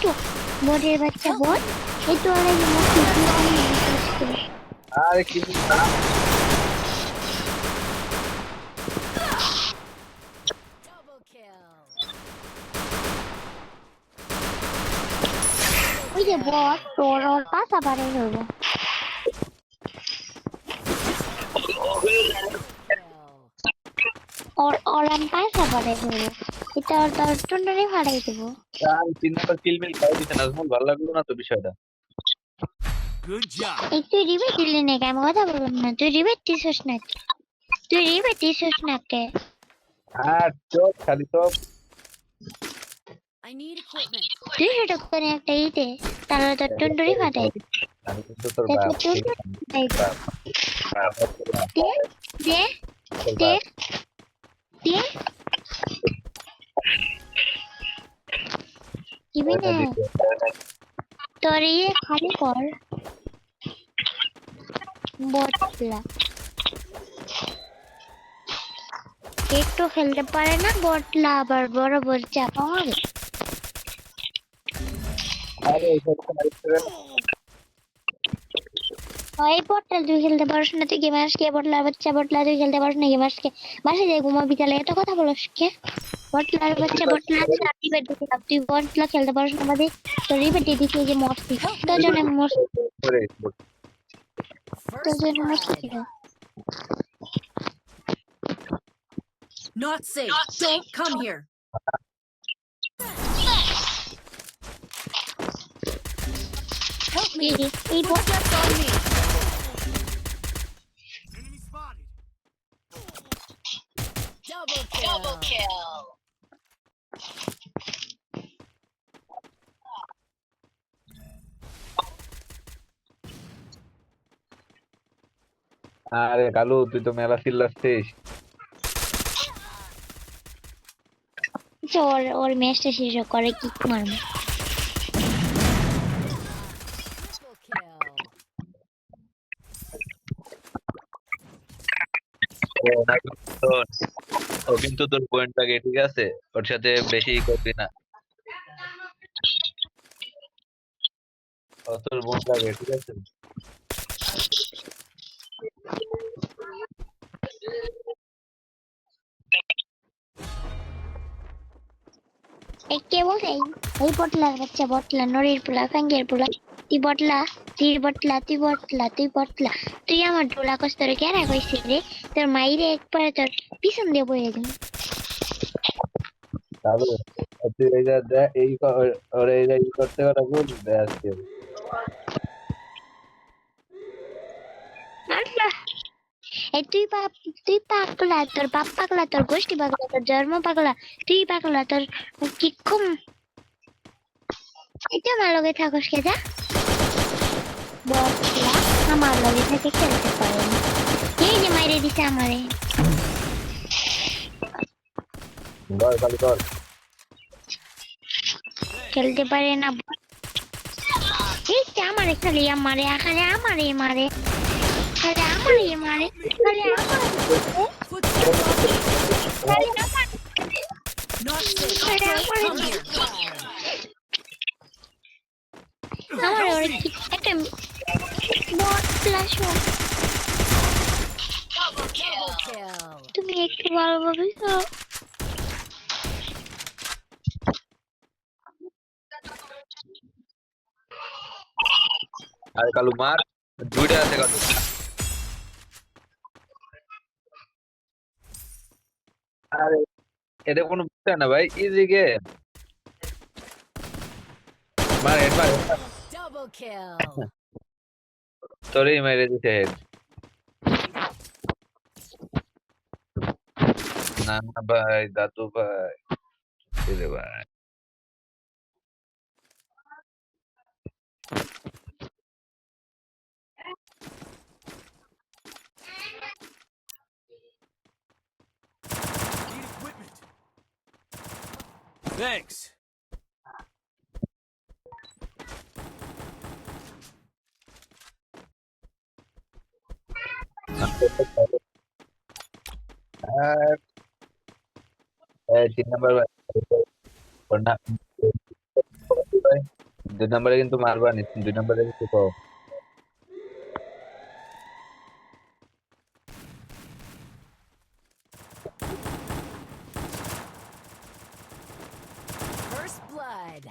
তো বটের বাচ্চা বট এই তো আর এই মস্ত আরে কি ওই যে বট তোর ওর পাশা বাড়াই হইব ওর আমি পাশা বাড়াই হইব এটা ওর তোর টুন্ডারে ফাড়াই দেবো আর 3 নাম্বার কিল মিল খাই দিছে নাজমুল ভালো লাগলো না তো বিষয়টা এই তুই রিবেট দিলি না আমি কথা বললাম না তুই রিবেট দিছিস না তুই রিবেট দিছিস না কে আর চোখ খালি তো I need equipment. তুই সেটা করে একটা ইতে তাহলে তোর টুন্ডারে ফাটাই আমি কিন্তু তোর দেখো বাপ তুই দে দে দে দিবি না তোর ইয়ে খালি কর বটলা একটু খেলতে পারে না বটলা আবার বরাবর চাপা হবে আরে ওই বটলা তুই খেলতে পারিস না তুই গেমার্স কে বটলার বাচ্চা বটলা তুই খেলতে পারিস না গেমার্স কে বাসে যাই ঘুমা বিকালে এত কথা বলিস কে বটলার বাচ্চা বটলা তুই বেড দিতে তুই বটলা খেলতে পারিস না বাদে তোর রিবেট দিয়ে দিছি যে মস্তি দুজনে মস্তি করে First দুজনে মস্তি blood. Not safe. Don't come here. Help me. এই বট Footsteps on me. Double kill. আরে কালু তুই তো মেলা চিল্লাচ্ছিস ওর ওর ম্যাচটা শেষ করে কিক মারবে Triple kill. ও কিন্তু তোর পয়েন্ট লাগে ঠিক আছে ওর সাথে বেশি করবি না ও তোর বোন লাগে ঠিক আছে এই কে বলছে এই বটলার বাচ্চা বটলা নরির পোলা ফ্যাঙ্গের পোলা তুই বটলা তুই আমার ডোলা কস্তরে কেন কইছিস রে তোর মাইরে একবারে তোর পিছন দিয়ে বয়ে দিন কালু তুই এই যে এই ওর এই যে করতে কথা বল আজকে আল্লাহ এই তুই পাগলা তোর বাপ পাগলা তোর গোষ্ঠী পাগলা তোর জন্ম পাগলা তুই পাগলা তোর কিক্ষম এটা আমার লগে থাকস কে যা বটলা আমার লগে থেকে খেলতে পারে না এই যে মাইরে দিছে আমারে ধর কালু ধর খেলতে পারে না এই যে আমারে খালি আমারে খালি আমারে মারে খালি আমারে মারে খালি আমারে Footsteps on me. খালি আমারে Not safe. খালি Don't আমারে come here. আমার ওরে কি একটা বট ফ্ল্যাশ Double kill. তুমি একটু ভালোভাবে খাও আরে কালু মার দুইটা আছে কালু আরে এটা কোনো বিষয় না ভাই ইজি গেম মার হেড মার Double kill. তোরই মেরে দিতে হেড না না ভাই দাদু ভাই রে ভাই Thanks. আর 3 নাম্বার ভাই দুই নম্বরে কিন্তু মারবা নি, দুই নম্বরে কিন্তু কও। First blood.